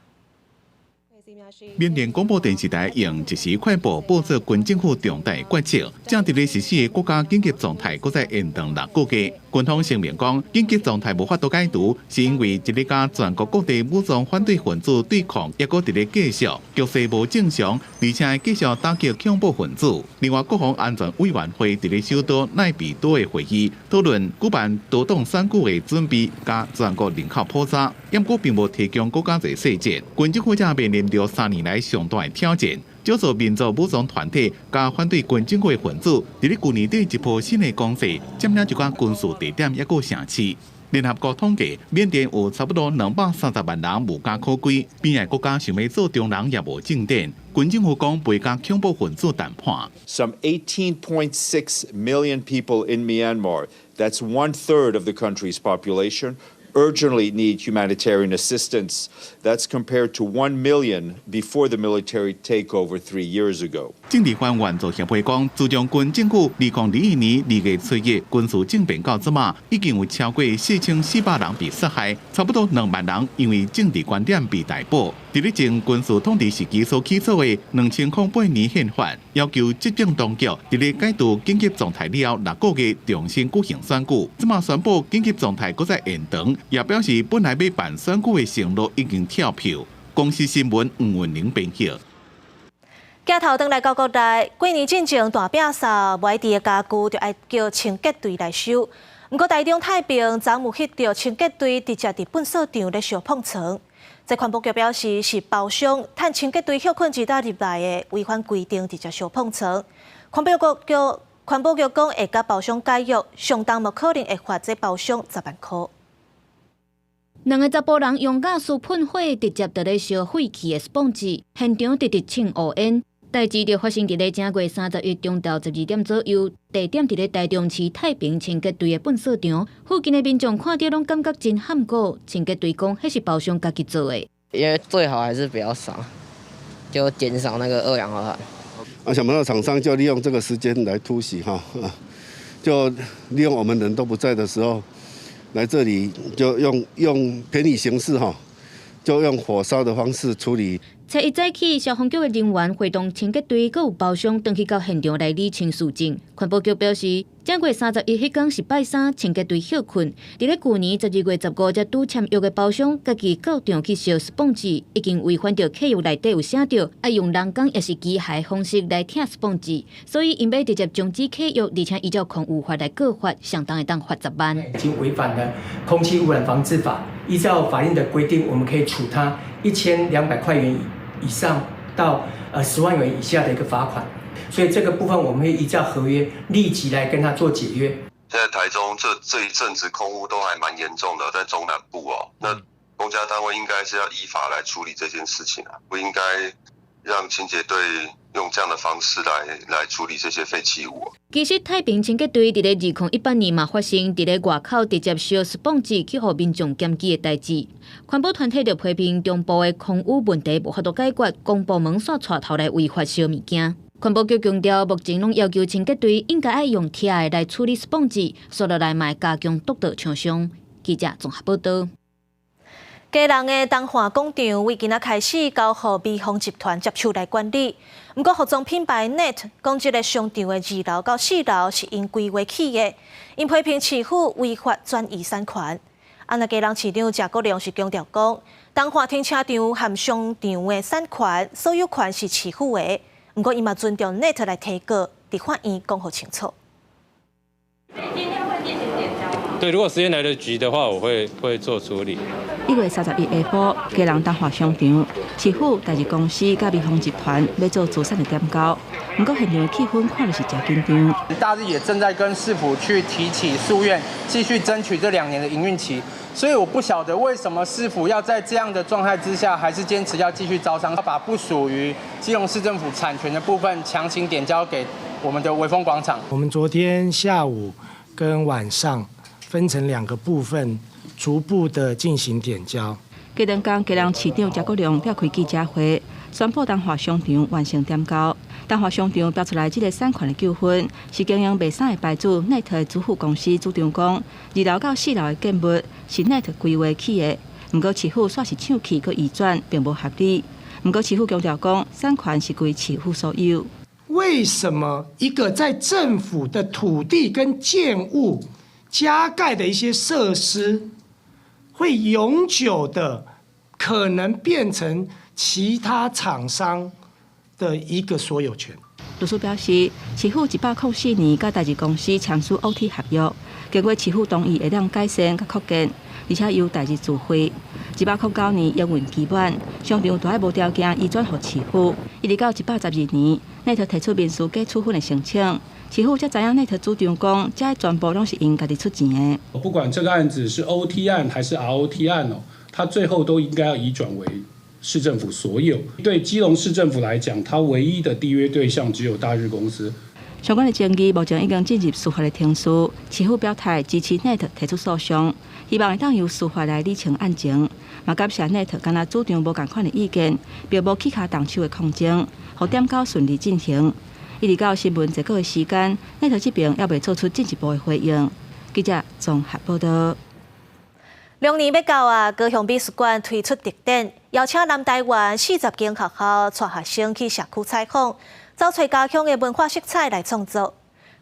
缅甸广播电视台用即时快报报出军政府重大决策，正伫咧实施的国家紧急状态，搁再延长6个月。军方声明讲，紧急状态无法度解除，是因为一日甲全国各地武装反对分子对抗，抑搁伫咧继续，局势无正常，而且继续打击恐怖分子。另外，国防安全委员会伫咧首都奈比多的会议，讨论举办多党选举的准备，加全国人口普查，不过并无提供更加侪细节。军政府正面临着3年来上大的挑战。少数民族武装团体加反对军政府的分子，伫咧去年底一波新的攻势，占领一寡军事地点，抑个城市。联合国统计，缅甸有差不多230万人无家可归，边个国家想要做中人也无进展。军政府讲袂甲恐怖分子谈判。Some 18.6 million people in Myanmar. That's 1/3 of the country's population. Urgently need humanitarian assistance. That's compared to 1 million before the military takeover 3 years ago. 政治犯援助协会讲，自从军政府2022年2月7日军事政变到即马，已经有超过4400人被杀害，差不多2万人因为政治观点被逮捕。伫咧前军事统治时期所起草的2008年宪法，要求执政当局伫咧解除紧急状态了后6个月重新举行选举。即马宣布紧急状态搁再延长，也表示本来要办选举的承诺已经跳票。公司新闻黄文玲编辑。镜头转来到国内，过年进前大摒扫外地的家具，就要叫清洁队来收。不过台中太平昨有翕到清洁队直接伫粪扫场咧烧碰床。这环保局表示是包商趁清洁队休困之大入来的违反规定直接烧碰床。环保局讲会甲包商解约，上当无可能会罚这包商10万块。两个查甫人用假丝喷火，直接伫咧烧废弃的箸纸，现场直直呛乌烟。代志就发生伫咧正月31中昼12点左右，地点伫咧台中市太平清洁队的粪扫场，附近的民众看到拢感觉真喊过。清洁队讲，迄是包商家己做的。因为最好还是比较少，就减少那个2氧化碳。想不到厂商就利用这个时间来突袭就利用我们人都不在的时候，来这里就用便宜形式就用火烧的方式处理。初一早起，消防局的人员会同清洁队，佮有包厢，登去到现场来理清事情。环保局表示，正月31迄天是拜三，清洁队休困。伫咧去年12月15日拄签约的包厢，家己到场去烧スポンジ，已经违反着契约内底有写着爱用人工也是机械方式来拆スポンジ，所以因要直接终止契约，而且依照空污法来告发，相当会当罚10万。已经违反了空气污染防治法，依照法令的规定，我们可以处他1200块元以上到10万元以下的一个罚款，所以这个部分我们会依照合约立即来跟他做解约。现在台中这一阵子空污都还蛮严重的，在中南部哦，那公家单位应该是要依法来处理这件事情啊，不应该让清洁队用这样的方式来处理这些废弃物。其实太平清洁队伫咧2018年嘛发生伫咧外口直接烧スポンジ去互民众检举的代志，环保团体就批评中部的空污问题无法度解决，公部门煞带头来违法烧物件。环保局强调，目前拢要求清洁队应该爱用铁的来处理スポンジ，所落来嘛加强督导厂商。记者综合报道。基隆的东华广场为今仔开始交予美丰集团接手来管理。不过，服装品牌 NET 讲，这个商场的2楼到4楼是因规划起的，因批评市府违法转移产权。那基隆市长谢国良是强调讲，东华停车场和商场的产权所有权是市府的，不过伊嘛尊重 NET 来提告，伫法院讲好清楚。对，如果时间来得及的话，我会做处理。1月31日下晡，基隆东华商场，市府代志公司甲美丰集团要做慈善的点交，不过现场的气氛看的是真紧张。大日也正在跟市府去提起诉愿，继续争取这2年的营运期。所以我不晓得为什么市府要在这样的状态之下，还是坚持要继续招商，要把不属于基隆市政府产权的部分强行点交给我们的微风广场。我们昨天下午跟晚上分成2个部分，逐步的进行点交。基隆港基隆市长谢国良召开记者会，宣布东华商场完成点交。东华商场标出来这个产权的纠纷，是经营卖衫的牌子 NET 的主妇公司主张讲，2楼到4楼的建物是 NET 规划起的，不过市府煞是抢去佮移转，并无合理。不过市府强调讲，产权是归市府所有。为什么一个在政府的土地跟建物加盖的一些设施，会永久的可能变成其他厂商的一个所有权？律师表示，市府104年甲代志公司签署 OT 合约，经过市府同意会当改善甲扩建，而且由代志自费。109年营运期满，商场就爱无条件移转予市府，一直到112年，NET提出民事假处分的申请。市府才知影NET主张讲，这全部拢是因家己出钱的。不管这个案子是 OT 案还是 ROT 案哦，它最后都应该要移转为市政府所有。对基隆市政府来讲，它唯一的缔约对象只有大日公司。相关的争议目前已经进入司法的程序，市府表态支持 NET 提出诉讼，希望会当由司法来理清案情。嘛感谢 NET 敢若主张无共款的意见，并无起卡动手的空间，互点交顺利进行。一直到新闻结果的时间，NET 这边还未做出进一步的回应。记者综合报道。龙年要到啊，高雄美术馆推出特展，邀请南台湾40间学校带学生去社区采访，找找家乡的文化色彩来创作。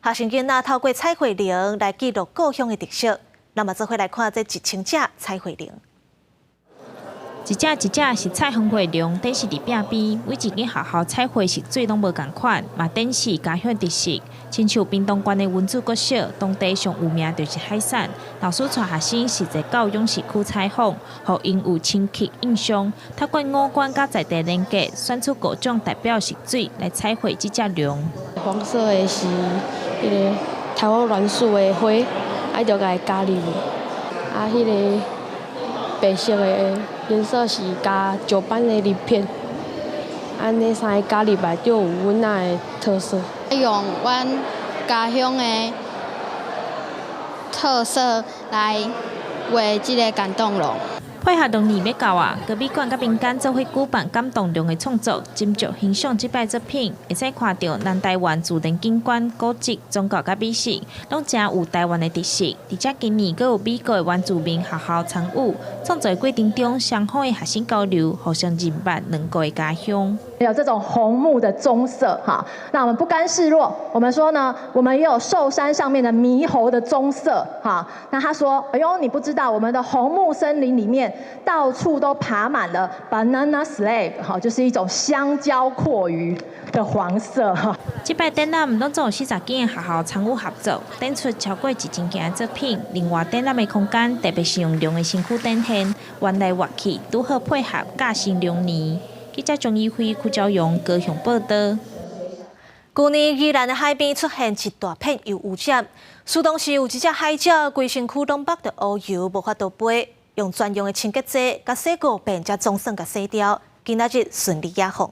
学生囡仔透过彩绘铃来记录故乡的特色。那么，做伙来看这1000只彩绘铃。一只是彩虹绘龙，展示伫壁边，每一间学校彩绘色水拢无共款，嘛展示家乡特色。亲像屏东县的文字国小，当地上有名就是海产。老师带学生实际到勇士区采访，互因有深刻印象。透过五官甲在地连结，选出各种代表色水来彩绘这只龙。黄色的是迄个台湾栾树的花，爱着甲伊加入。啊，迄个白色的颜色是加石板的鳞片，安尼三个加入来就有阮仔的特色。用阮家乡的特色来画这个感动龙。配合农年要到啊，隔壁馆甲民间做伙举办感动量的创作，斟酌欣赏这摆作品，会使看到南台湾自然景观、古迹、宗教甲美食，拢真有台湾的特色。而且今年阁有美国的原住民学校参与，创作过程中相好的学生交流，互相认捌两个的家乡。有这种红木的棕色哈，那我们不甘示弱，我们说呢，我们也有寿山上面的猕猴的棕色哈。那他说，哎呦，你不知道我们的红木森林里面到处都爬满了 banana slave 哈，就是一种香蕉蛞蝓的黄色哈。这摆展览唔拢总有40间的学校参与合作，展出超过1000件的作品。另外，展览的空间特别是用龙的身躯展现，原来乐器如何配合驾成龙年。记者钟义辉、邱朝阳高雄报道。去年宜兰的海边出现一大片油污染，苏当时有一只海鸟规身躯拢绑着乌油，无法度飞，用专用的清洁剂甲洗过遍，才总算甲洗掉。今仔日顺利野放。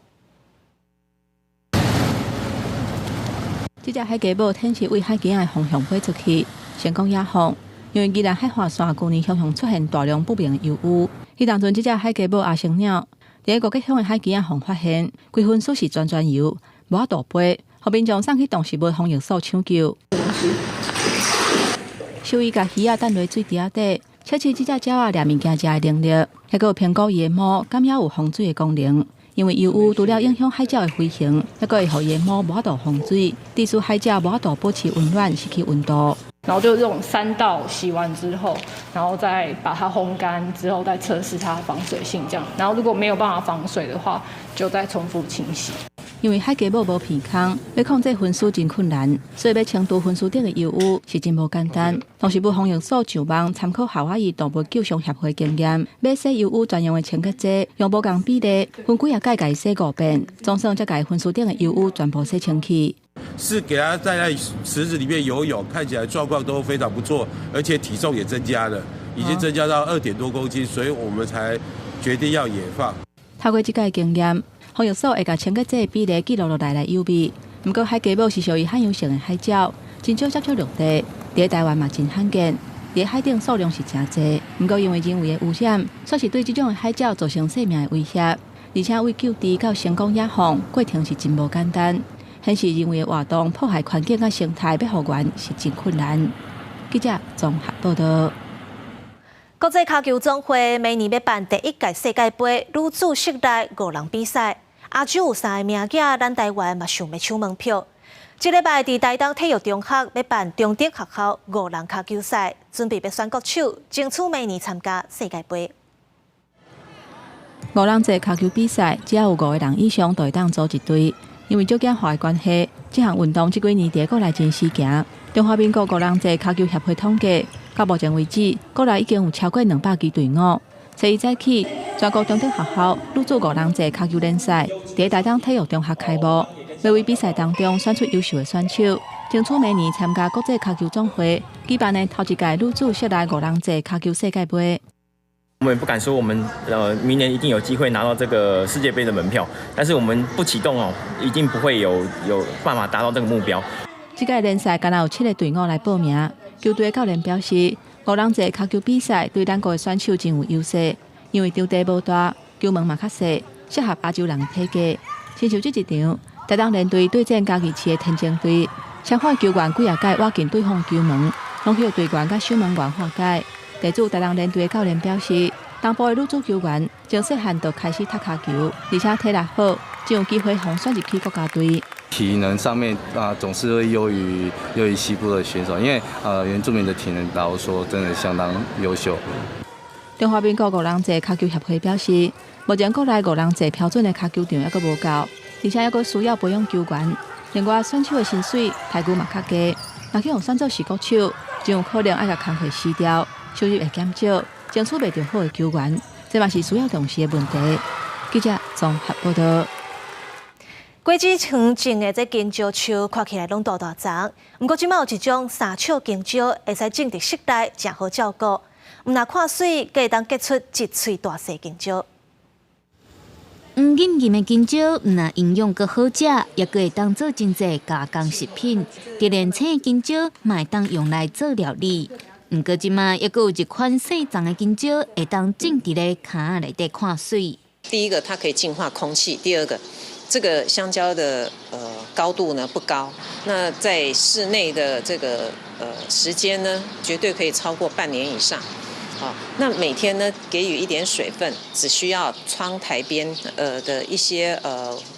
这只海鸡母天是为海鸡的方向飞出去，成功野放。因为宜兰海岸线去年向出现大量不明的油污，迄当阵这只海鸡母阿成鸟。伫五吉乡的海基仔巷发现，规份属是转油，无法度飞，互民众送去动植物防疫所抢救。兽医甲鱼仔等落水池底，测试这只鸟仔掠物件食的能力，还佫有评估伊的毛敢也有防水的功能。因为油污除了影响海鸟的飞行，还佫会互伊的毛无法度防水，致使海鸟无法度保持温暖，失去温度。然后就这种3道洗完之后，然后再把它烘干之后，再测试它的防水性这样。然后如果没有办法防水的话，就再重复清洗。因为海鸡母无鼻孔，要控制分尸真困难，所以要清除分尸顶的油污是真无简单。同时，防疫所上网参考夏威夷动物救伤协会经验，买洗油污专用的清洁剂，用无共比例分几啊届甲伊洗5遍，总算才甲分尸顶的油污全部洗清去。是给他在池子里面游泳，看起来状况都非常不错，而且体重也增加了，已经增加到2点多公斤，所以我们才决定要野放。透过这个经验，防疫所会甲清洁剂比例记录落来优美。不过海鸡母是属于罕有性的海鸟，真少接触陆地，伫台湾嘛真罕见。伫海顶数量是真济，不过因为人为的污染，算是对这种的海鸟造成生命的威胁。而且为救治到成功野放，过程是真无简单。显示人为的活动破坏环境甲生态，要复原是真困难。记者综合报道。国际骹球总会明年要办第1届世界杯女子室内5人比赛，亚洲有3个名额，咱台湾嘛想要抢门票。这礼拜伫台东体育中学要办中等学校5人骹球赛，准备要选国手，争取明年参加世界杯。5人制骹球比赛，只要有5个人以上，就会当组一队。因为少减化的关系，这项运动这几年伫国内真时行。中华民国5人制骹球协会统计，到目前为止，国内已经有超过200支队伍。初一早起，全国中等学校女子5人制骹球联赛伫台东体育中学开幕，要为比赛当中选出优秀的选手，争取明年参加国际骹球总会举办的头一届女子室内5人制骹球世界杯。我们也不敢说我们明年一定有机会拿到这个世界杯的门票，但是我们不启动哦，一定不会有办法达到这个目标。这届联赛敢若有7个队伍来报名，球队教练表示，5人制骹球比赛对咱国的选手真有优势，因为场地无大，球门嘛较细，适合亚洲人的体格。亲像这一场，台东联队对战嘉义市的天津队，双方球员几啊届挖进对方球门，拢去队员甲守门员化解。地主台东联队的教练表示，东部的女子球员从细汉就开始踢骹球，而且体力好，就有机会红选入去国家队。体能上面总是会优于西部的选手，因为原住民的体能来说真的相当优秀。中华民国5人制骹球协会表示，目前国内5人制标准的骹球场还佫无够，而且还佫需要培养球员。另外，选手的薪水待遇嘛较低，若去用选做是国手，就有可能爱甲工课辞掉。收入会减少，争取袂到好的球员，这嘛是需要重视的问题。记者综合报道。果子长种的这金蕉树看起来拢大大丛，不过即摆有一种三笑金蕉，会使种伫室内，真好照顾。毋若看水，更会当结出一喙大细金蕉。黄金金的金蕉，毋若营养阁好食，也阁会当做真济加工食品。就连青的金蕉，嘛会当用来做料理。毋过即卖也有一款细长的金蕉，会当种伫咧骹内底看水。第一个，它可以净化空气；第二个，这个香蕉的高度呢不高，那在室内的这个时间呢，绝对可以超过半年以上。那每天呢给予一点水分，只需要窗台边的一些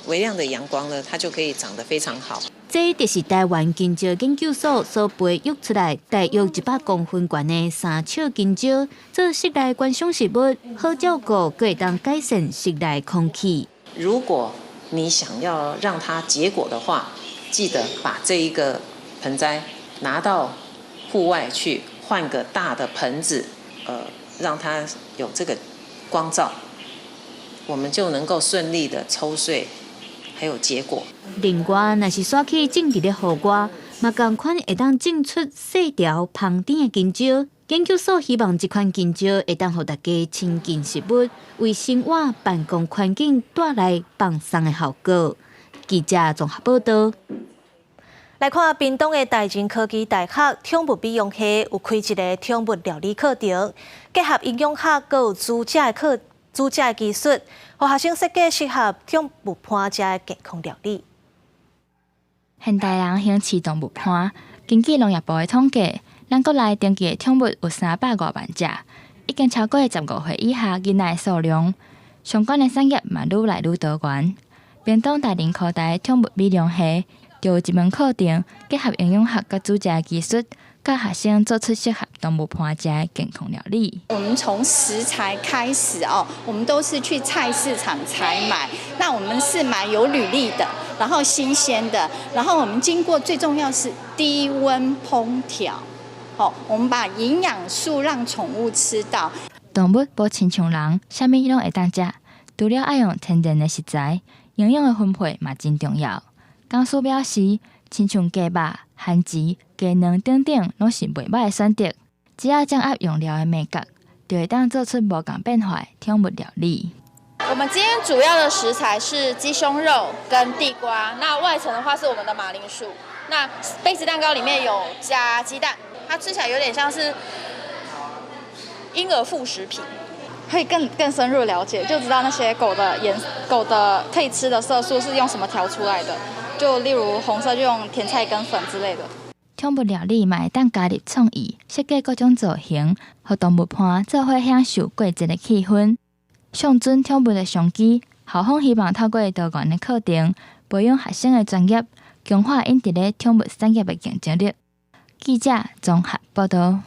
微量的阳光呢，它就可以长得非常好。这就是台湾金蕉研究所所培育出来大约100公分悬的三尺金蕉，做室内观赏植物，好照顾，佫会当改善室内空气。如果你想要让它结果的话，记得把这一个盆栽拿到户外去，换个大的盆子，让它有这个光照，我们就能够顺利的抽穗，还有结果。另外，若是选去种伫咧户外，嘛同款会当种出细条芳甜的金蕉。研究所希望这款金蕉会当互大家亲近食物，为生活办公环境带来放松的效果。记者综合报道。来看屏东的大前科技大学宠物美容系有开一个宠物料理课程，结合营养学佮有煮食的技术，互学生设计适合宠物伴食的健康料理。现代人兴饲动物伴，根据农业部的统计，咱国内登记的宠物有300多万只，已经超过15岁以下囡仔的数量。相关的产业嘛愈来愈多元。屏东大林科大宠物美容系就有一门课程，结合营养学佮煮食的技术，教学生做出适合动物伴食的健康料理。我们从食材开始我们都是去菜市场采买，那我们是买有履历的，然后新鲜的，然后我们经过最重要是低温烹调。我们把营养素让宠物吃到。动物无亲像人，啥物拢会当食，除了爱用天然的食材，营养的分配嘛真重要。讲师表示，亲像鸡肉、番薯、鸡卵等等，拢是袂歹的选择。只要掌握用料的美感，就会当做出无同变化的宠物料理。我们今天主要的食材是鸡胸肉跟地瓜，那外层的话是我们的马铃薯。那杯子蛋糕里面有加鸡蛋，它吃起来有点像是婴儿副食品，可以更深入了解，就知道那些狗的可以吃的色素是用什么调出来的。就例如红色就用甜菜根粉之类的。宠物料理嘛会当加入创意，设计各种造型，互动物伴做伙享受季节的气氛。上准宠物的商机，校方希望透过多元的课程，培养学生的专业，强化因伫咧宠物产业的竞争力。记者综合报道。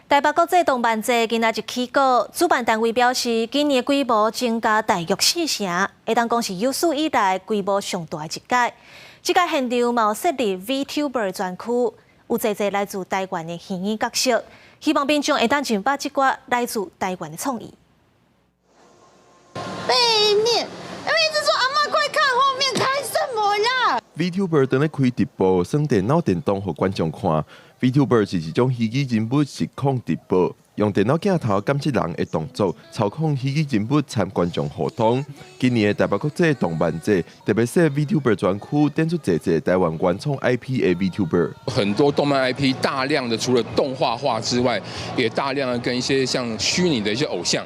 台北国际动漫节今仔日起稿，主办单位表示，今年规模增加大约4成，会当讲是有史以来规模上大的一届。这届现场嘛有设立 VTuber 专区，有侪来自台湾的虚拟角色，希望民众会当尽把这寡来自台湾的创意。背面，一直说阿嬷快看后面开什么啦 ？VTuber 等咧开直播，耍电脑电动，互观众看。VTuber 是一种虚拟人物实况直播，用电脑镜头监测人的动作，操控虚拟人物参观众互动。今年的台北国际动漫节特别设 VTuber 专区，点出侪台湾原创 IP 的 VTuber。很多动漫 IP 大量的除了动画化之外，也大量的跟一些像虚拟的一些偶像。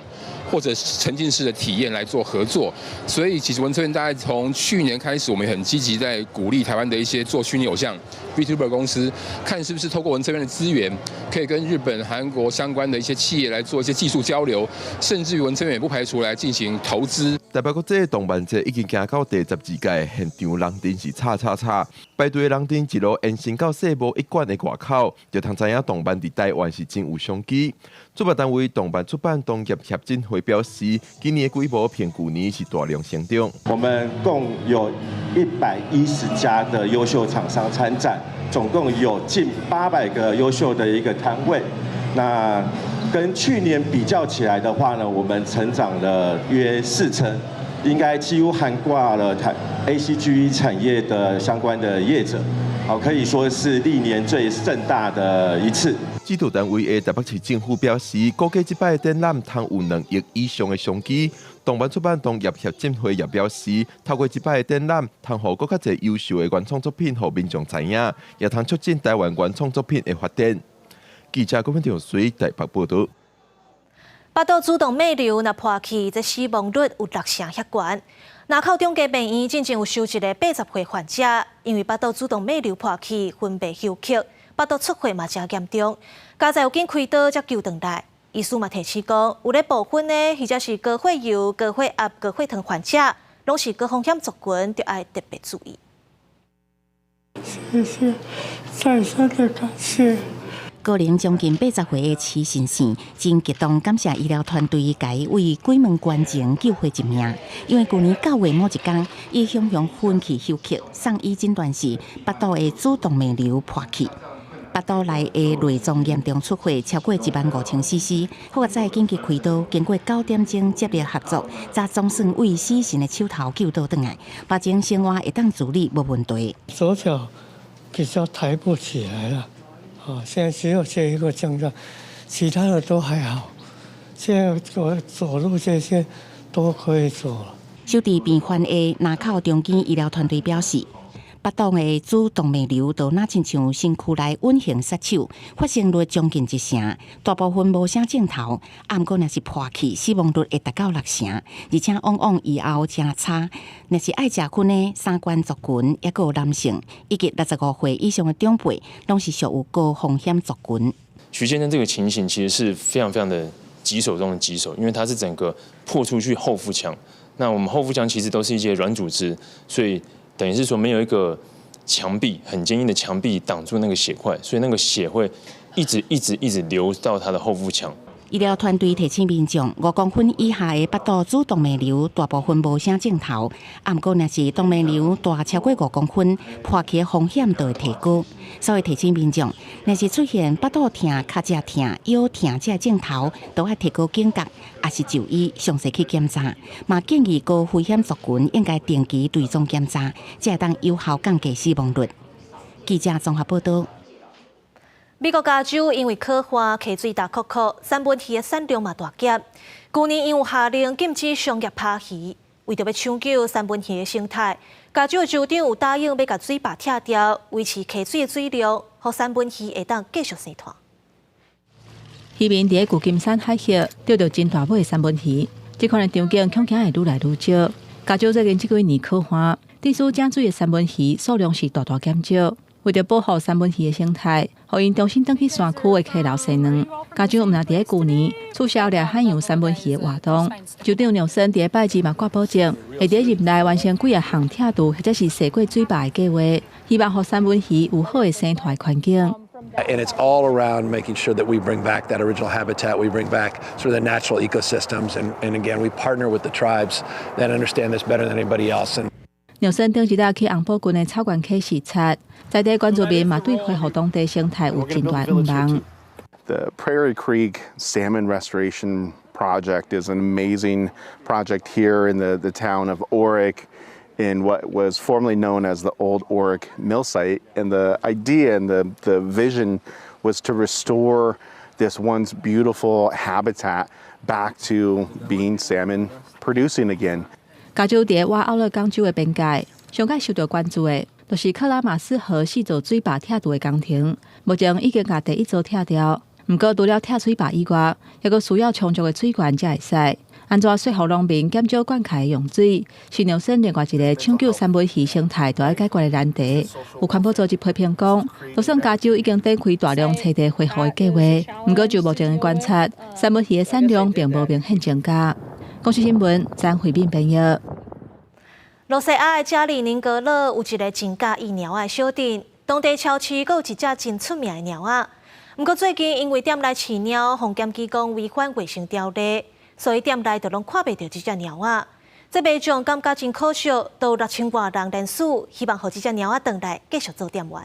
或者沉浸式的体验来做合作，所以其实文策院大概从去年开始，我们也很积极在鼓励台湾的一些做虚拟偶像 VTuber 公司，看是不是透过文策院的资源，可以跟日本、韩国相关的一些企业来做一些技术交流，甚至于文策院也不排除来进行投资。台北国际动漫节已经行到第12届，现场人阵是叉，排队的人阵一路延伸到世贸1馆的外口，就通知影动漫伫台湾是真有商机。主办单位动漫出版同业协进会表示，今年的规模偏去年是大量成长。我们共有110家的优秀厂商参展，总共有近800个优秀的一个摊位。那跟去年比较起来的话呢，我们成长了约4成，应该几乎涵盖了ACG 产业的相关的业者。可以说是历年最盛大的一次。指导单位的台北市政府表示，估计这摆的展览通有2亿以上的商机。动漫出版同业协进会也表示，透过这摆的展览，通互更较侪优秀的原创作品，互民众知影，也通促进台湾原创作品的发展。记者郭文婷随台北报道。巴肚主动脉瘤若破去，这死亡率有6成遐悬。南口中家病院真正有收一个80岁患者，因为巴肚主动脉瘤破去，分别休克，巴肚出血嘛真严重。家在有紧开刀才救回来。医师嘛提醒讲，有咧部分呢，或者是高血油、高血压、高血糖患者，拢是高风险族群，就要特别注意。谢谢，再三的感谢。高龄将近80岁的徐先生，真激动感谢医疗团队甲伊为鬼门关前救回一命。因为去年9月某一天，伊雄雄昏去休克，送医诊断是巴肚的主动脉瘤破去。巴肚内的内脏严重出血，超过15000cc。好在紧急开刀，经过9点钟接力合作，才总算为死神的手头救倒转来。目前生活会当自理，无问题。左脚比较抬不起来了。现在只有这一个症状，其他的都还好。现在我走路这些都可以走了。受治病患的南口中间医疗团队表示，巴肚的主动脉瘤就若亲像身躯内稳形杀手，发生率将近1成，大部分无啥症头，啊，毋过若是破去，死亡率会达到6成，而且往往以后真差。若是爱食薰的三观族群，也有男性以及65岁以上的长辈，拢是属有高风险族群。徐先生这个情形其实是非常非常的棘手中的棘手，因为他是整个破出去后腹腔。那我们后腹腔其实都是一些软组织，所以等于是说没有一个墙壁很坚硬的墙壁挡住那个血块，所以那个血会一直流到他的后腹腔。医疗团队提醒民众，5公分以下的巴肚主动脉瘤大部分无啥症头，啊，毋过若是动脉瘤大超过5公分，破去的风险就会提高。所以提醒民众，若是出现巴肚痛、脚趾痛、腰痛这症头，都要提高警觉，也是就医详细去检查。嘛建议高风险族群应该定期追踪检查，才会当有效降低死亡率。记者综合报道。美国加州因为烤花溪水大窟窟，三文鱼的产量嘛大减。去年因有下令禁止商业扒鱼，为着要抢救三文鱼的生态，加州的州长有答应要把水坝拆掉，维持溪水的水量，让三文鱼会当继续生态。渔民伫旧金山海峡钓到真大尾的三文鱼，这款的场景恐惊会愈来愈少。加州最近这几年烤花，地处正水的三文鱼数量是大减少。为着保护三文鱼的生态，互因重新返去山区的溪流生卵。加州毋但伫去年取消了海洋三文鱼的活动，州长纽森伫拜二嘛挂保证，会伫入内完成几项艇渡或者是涉过水坝的计划，希望互三文鱼有好的生态环境。And it's all around making sure that we bring back that original habitat, we bring back sort of the natural ecosystems, and again, we partner with the tribes that understand this better than anybody else. 纽森顶一日去红埔郡的草原溪视察，在地原住民嘛对恢复当地生态有真大愿望。The Prairie Creek Salmon Restoration Project is an amazing project here in the town of Orick, in what was formerly known as the old Orick mill site. And the idea and the vision was to restore this once beautiful habitat back to being salmon producing again. 加州伫瓦奥勒港州的边界，上届受到关注的，就是克拉玛斯河四座水坝拆除的工程。目前已经把第一座拆掉，不过除了拆水坝以外，还佫需要充足的水源才会使。安怎说服农民减少灌溉用水，是纽森另外一个抢救三文鱼生态都要解决的难题。有环保组织批评讲，就算加州已经展开大量彻底恢复的计划，不过就目前的观察，三文鱼的产量并无明显增加。公视新闻张惠敏编译。罗西亚的加里宁格勒有一个真假意鸟的小店，当地超市阁有一只真出名的鸟仔。不过最近因为店内饲鸟，防检机构违反卫生条例，所以店内就拢看袂到这只鸟仔。这卖场感觉真可惜，都有6000多人联署，希望让这只鸟仔回来继续做店员。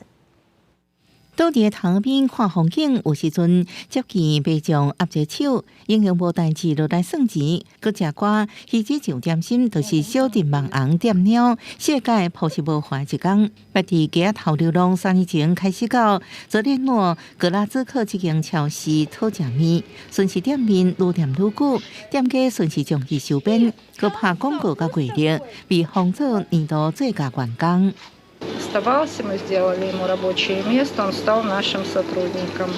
倒伫塘边看风景，有时阵接近卖场压一手，英雄无代志落来算钱，搁食瓜，鱼子上点心，就是小店网红店鸟，世界朴实无华一天。捌伫街仔头流浪3年前开始到泽连诺格拉兹克这间超市讨食面，顺势店面愈店愈久，店家顺势将其收编，搁拍广告甲规律，为防止年度最佳员工。Оставался, мы сделали ему рабочее место, он стал нашим сотрудником.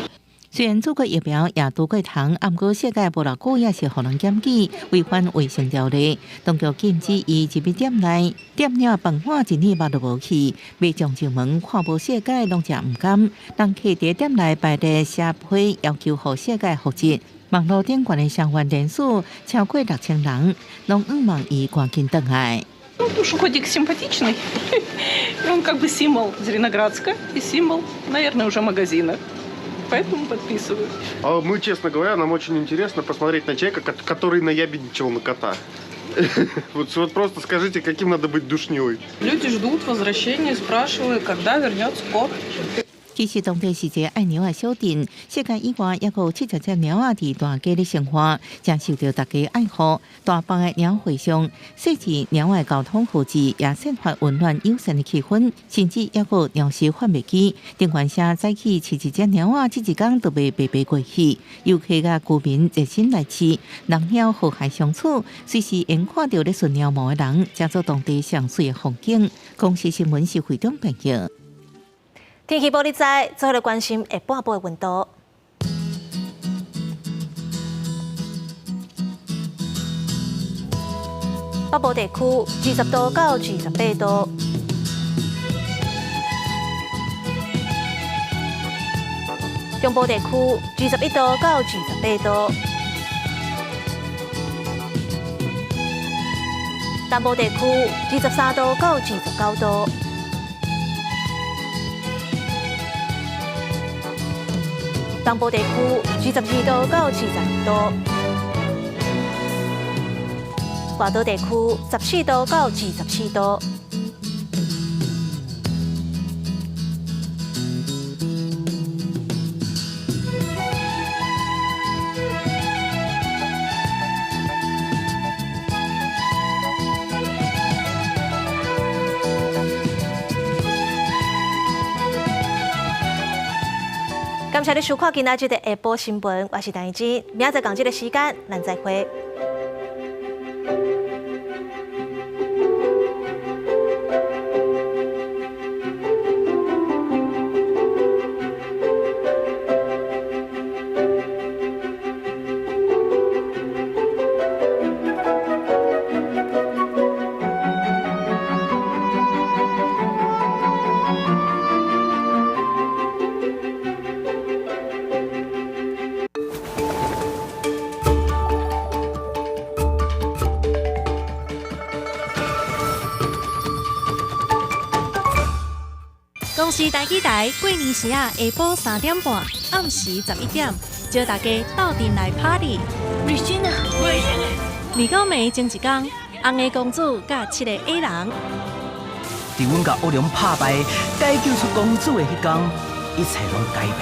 虽然祖国疫苗也拄过糖，不过世界无偌久也是互人检举违反卫生条例。当局禁止伊入去店内，店了饭碗一年肉都无去，卖将进门看无世界，拢食唔甘。人客伫店内排队写批要求互世界复职。网络顶悬的相关人数超过6000人，拢望伊赶紧倒来。Ну, потому что котик симпатичный. И он как бы символ Зеленоградска и символ, наверное, уже магазина. Поэтому подписываю. Мы, честно говоря, нам очень интересно посмотреть на человека, который наябедничал на кота. Вот просто скажите, каким надо быть душнёй. Люди ждут возвращения, спрашивают, когда вернется кот. 其实当地是一个爱猫的小镇，世界以外也有70只猫仔伫大家的生活，真受到大家爱护。大帮的鸟会上，细致猫的交通护持也散发温暖友善的气氛，甚至也有鸟食贩卖机。电话车早起70只猫仔，这一天都被白白过去。游客甲居民热心来饲，人鸟和谐相处，随时能看到咧顺鸟毛的人，加做当地上水的风景。公视新闻是会中朋友。天气报你知，最后来关心下半部的温度。北部地区20度到28度，中部地区21度到28度，南部地区23度到29度。东部地区22度到22度，外岛地区14度到24度。感谢你收看今仔日的下晡新闻，我是陈怡芷，明仔载同这个时间，咱再会。公视台记台过年时下晡3点半、暗时11点，招大家斗阵来 party。Regina， 29暝前一天，红的公主甲7个 A 人，伫阮甲恶龙拍败、解救出公主的迄天，一切拢改变。